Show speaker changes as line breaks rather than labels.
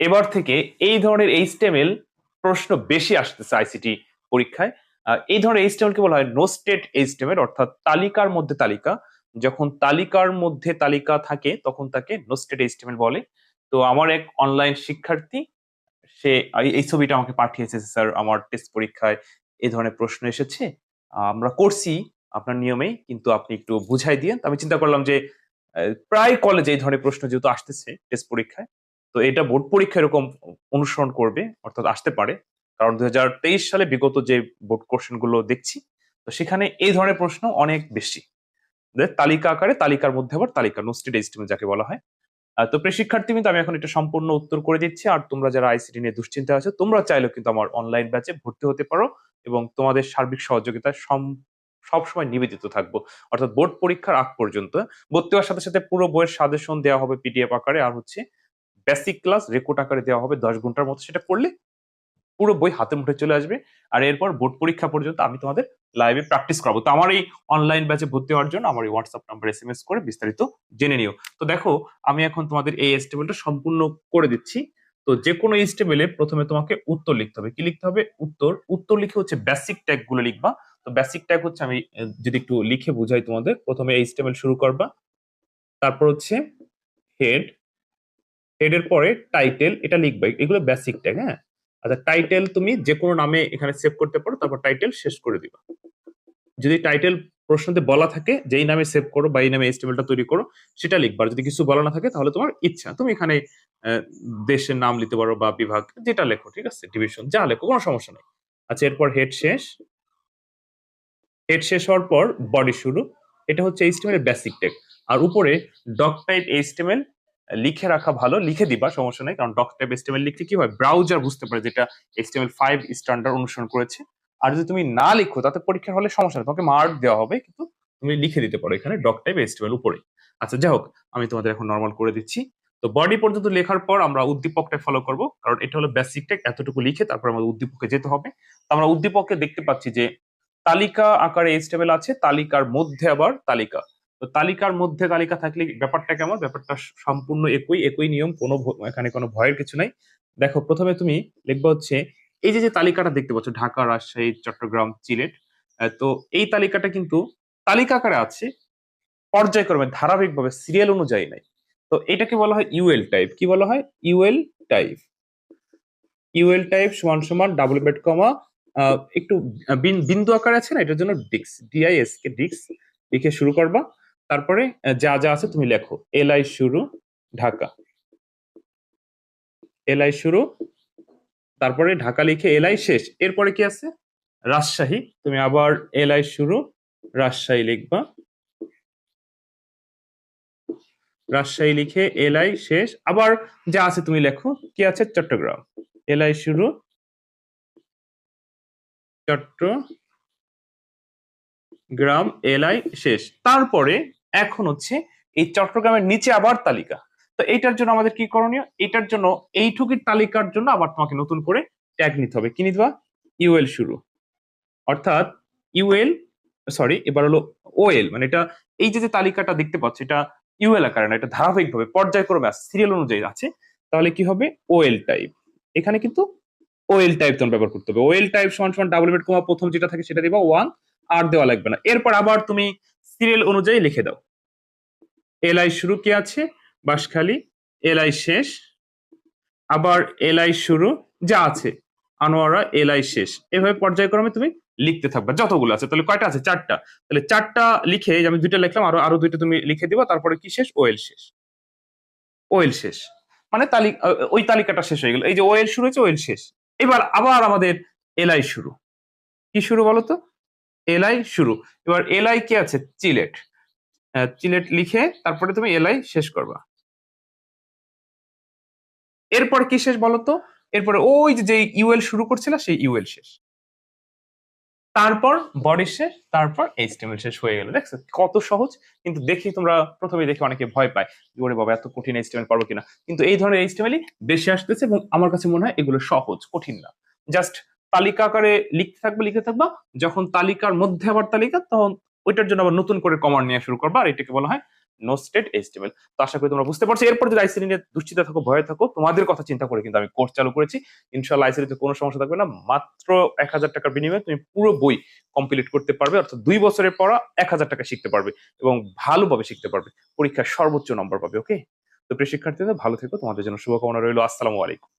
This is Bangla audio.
এবার থেকে এই ধরনের এইচটিএমএল প্রশ্ন বেশি আসতেছে আইসিটি পরীক্ষায়। এই ধরনের এইচটিএমএল কে বলা হয় নোস্টেড এইচটিএমএল, অর্থাৎ তালিকার মধ্যে তালিকা। যখন তালিকার মধ্যে তালিকা থাকে তখন তাকে নোস্টেড এইচটিএমএল বলে। তো আমার এক অনলাইন শিক্ষার্থী, সে এই ছবিটা আমাকে পাঠিয়েছে, স্যার আমার টেস্ট পরীক্ষায় এই ধরনের প্রশ্ন এসেছে, আমরা করছি আপনার নিয়মেই, কিন্তু আপনি একটু বুঝাই দিয়েন। তো আমি চিন্তা করলাম যে প্রায় কলেজে এই ধরনের প্রশ্ন যেহেতু আসতেছে টেস্ট পরীক্ষায়, তো এটা বোর্ড পরীক্ষা এরকম অনুসরণ করবে, অর্থাৎ আসতে পারে। কারণ 2023 সালে বিগত যে বোর্ড কোশ্চেন গুলো দেখছি, তো সেখানে এই ধরনের প্রশ্ন অনেক বেশি। তালিকা আকারে, তালিকার মধ্যে আবার তালিকা, নোস্টেড এইচটিএমএল যাকে বলা হয়। তো প্রিয় শিক্ষার্থী, কিন্তু আমি এখন এটা সম্পূর্ণ উত্তর করে দিচ্ছি। আর তোমরা যারা আইসিটি নিয়ে দুশ্চিন্তা আছো, তোমরা চাইলেও কিন্তু আমার অনলাইন ব্যাচে ভর্তি হতে পারো, এবং তোমাদের সার্বিক সহযোগিতায় সবসময় নিবেদিত থাকবো, অর্থাৎ বোর্ড পরীক্ষার আগ পর্যন্ত। ভর্তি হওয়ার সাথে সাথে পুরো বইয়ের সাজেশন দেওয়া হবে পিডিএফ আকারে, আর হচ্ছে বেসিক ক্লাস রেকর্ড আকারে দেওয়া হবে 10 ঘন্টার মতো। সেটা পড়লে পুরো বই হাতে মুঠে চলে আসবে। আর এরপর বোর্ড পরীক্ষা পর্যন্ত আমি তোমাদের লাইভে প্র্যাকটিস করাবো। তো আমার এই অনলাইন ব্যাচে ভর্তি হওয়ার জন্য আমার এই হোয়াটসঅ্যাপ নাম্বার এসএমএস করে বিস্তারিত জেনে নিও। তো দেখো, আমি এখন তোমাদের এই এস্টিমেলটা সম্পূর্ণ করে দিচ্ছি। তো যে কোনো এস্টিমেলে প্রথমে তোমাকে উত্তর লিখতে হবে। কি লিখতে হবে? উত্তর। উত্তর লিখে হচ্ছে বেসিক ট্যাগ গুলো লিখবা। তো বেসিক ট্যাগ হচ্ছে, আমি যদি একটু লিখে বুঝাই তোমাদের, প্রথমে এইচটিএমএল শুরু করবা, তারপর হচ্ছে হেড, হেডের পরে টাইটেল, এটা লিখবা, এগুলো বেসিক ট্যাগ। হ্যাঁ, আচ্ছা, টাইটেল তুমি যে কোনো নামে এখানে সেভ করতে পারো, তারপর টাইটেল শেষ করে দিবা। যদি টাইটেল প্রশ্নতে বলা থাকে যে এই নামে সেভ করো বা এই নামে এইচটিএমএলটা তৈরি করো, সেটা লিখবা। আর যদি কিছু বলা না থাকে তাহলে তোমার ইচ্ছা, তুমি এখানে দেশের নাম লিখতে পারো বা বিভাগ, যেটা লেখো, ঠিক আছে, ডিভিশন যা লেখো, কোনো সমস্যা নেই। আচ্ছা, এরপর হেড শেষ। হেড শেষ হওয়ার পর বডি শুরু। এটা হচ্ছে এইচটিএমএল এর বেসিক ট্যাগ। আর উপরে ডক টাইপ এইচটিএমএল লিখে রাখা ভালো, লিখে দিবা, সমস্যা নেই। কারণ ডক টাইপ এইচটিএমএল লিখলে কি হয়, ব্রাউজার বুঝতে পারে যেটা HTML5 স্ট্যান্ডার্ড অনুসরণ করেছে। আর যদি তুমি না লিখো তাতে পরীক্ষার হলে সমস্যা নেই, তোমাকে মার্ক দেওয়া হবে, কিন্তু তুমি লিখে দিতে পারো এখানে ডক টাইপ এইচটিএমএল উপরে। আচ্ছা, যাই হোক, আমি তোমাদের এখন নর্মাল করে দিচ্ছি। তো বডি পর্যন্ত লেখার পর আমরা উদ্দীপকটা ফলো করব, কারণ এটা হলো বেসিক ট্যাগ। এতটুকু লিখে তারপর আমাদের উদ্দীপকে যেতে হবে। তো আমরা উদ্দীপকে দেখতে পাচ্ছি যে তালিকা আকারে এইচটিএমএল আছে, তালিকার মধ্যে আবার তালিকা। তো তালিকার মধ্যে তালিকা থাকলে ব্যাপারটা কেমন? ব্যাপারটা সম্পূর্ণ একই একই নিয়ম, কোনো এখানে কোনো ভয়ের কিছু নাই। দেখো, প্রথমে তুমি লিখবে হচ্ছে এই যে যে তালিকাটা দেখতে পাচ্ছ, ঢাকা, রাজশাহী, চট্টগ্রাম, সিলেট। তো এই তালিকাটা কিন্তু তালিকা আকারে আছে, পর্যায়ক্রমে ধারাবাহিকভাবে সিরিয়াল অনুযায়ী নাই। তো এটাকে বলা হয় ইউএল টাইপ। কি বলা হয়? UL type. ইউএল টাইপ সমান সমান ডাবল ব্রেড কমা, একটু বিন্দু আকারে আছে না, এটার জন্য ডিক্স, ডিআইএস কে ডিক্স লিখে শুরু করবা। তারপরে যা যা আছে তুমি লেখো। এলআই শুরু, ঢাকা, এলআই শুরু, তারপরে ঢাকা লিখে এলআই শেষ। এরপরে কি আছে? রাজশাহী, তুমি আবার এলআই শুরু, রাজশাহী লিখবা, রাজশাহী লিখে এলআই শেষ। আবার যা আছে তুমি লেখো। কি আছে? চট্টগ্রাম, এলআই শুরু, চট্টগ্রাম, এলআই শেষ। তারপরে এখন হচ্ছে এই চট্টগ্রামের নিচে আবার তালিকা। তো এইটার জন্য আমাদের কি করণীয়? এটার জন্য এইটুকুর তালিকার জন্য আবার তোমাকে নতুন করে ট্যাগ নিতে হবে। কি নিবা? ইউএল শুরু, অর্থাৎ ইউএল, সরি, এবার হলো ওএল। মানে এটা, এই যে যে তালিকাটা দেখতে পাচ্ছ, এটা ইউএল আকারে না, এটা ধারাবাহিকভাবে পর্যায়ক্রমে আছে, সিরিয়াল অনুযায়ী আছে। তাহলে কি হবে? OL type. এখানে কিন্তু ওএল টাইপ তোমার ব্যবহার করতে হবে। ওএল টাইপ সমান সমান ডাবল ব্রেড কমা, প্রথম যেটা থাকে সেটা দিবা 1, আর দেওয়া লাগবে না। এরপর আবার তুমি সিরিয়াল অনুযায়ী লিখে দাও। এলআই শুরু কি আছে? বাঁশখালী, এলআই শেষ, আবার এলআই শুরু যা আছে, আনোয়ারা, এলআই শেষ। এভাবে পর্যায়ক্রমে তুমি লিখতে থাকবে যতগুলো আছে। তাহলে কয়টা আছে? 4টা। তাহলে 4টা লিখে, আমি 2টা লিখলাম, আরো আরো 2টা তুমি লিখে দিবা। তারপরে কি শেষ? ওএল শেষ। ওএল শেষ মানে ওই তালিকাটা শেষ হয়ে গেল। এই যে ওএল শুরু হয়েছে, ওএল শেষ। এবার আবার আমাদের এলআই শুরু। কি শুরু বলো তো? এলআই শুরু। এবার এলআই কি আছে? সিলেট, সিলেট লিখে তারপরে তুমি এলআই শেষ করবা। এরপর কি শেষ বলতো? এরপরে ওই যে ইউএল শুরু করছিল সেই ইউএল শেষ, তারপর বডি শেষ, তারপর এইচটিএমএল শেষ হয়ে গেল। দেখছো কত সহজ? কিন্তু দেখি তোমরা প্রথমে দেখে অনেকে ভয় পায়, ওরে বাবা এত কঠিন এইচটিএমএল পারবো কিনা। কিন্তু এই ধরনের এইচটিএমএলই বেশি আসতেছে, এবং আমার কাছে মনে হয় এগুলো সহজ, কঠিন না। জাস্ট তালিকা আকারে লিখতে থাকবে, লিখতে থাকবা। যখন তালিকার মধ্যে আবার তালিকা, তখন ওইটার জন্য আবার নতুন করে কমান্ড নেওয়া শুরু করবা। আর এটাকে বলা হয় নোস্টেড এইচটিএমএল। তো আশা করি তোমরা বুঝতে পারছো। এরপর যদি আইসিটি নিয়ে দুশ্চিন্তা থাকো, ভয়ে থাকো, তোমাদের কথা চিন্তা করে কিন্তু আমি কোর্স চালু করেছি। ইনশাআল্লাহ আইসিটিতে কোনো সমস্যা থাকবে না। মাত্র 1000 টাকার বিনিময়ে তুমি পুরো বই কমপ্লিট করতে পারবে, অর্থাৎ 2 বছরের পড়া 1000 টাকা শিখতে পারবে এবং ভালোভাবে শিখতে পারবে, পরীক্ষায় সর্বোচ্চ নম্বর পাবে। ওকে, তো প্রিয় শিক্ষার্থীরা ভালো থেকো, তোমাদের জন্য শুভকামনা রইল। আসসালামু আলাইকুম।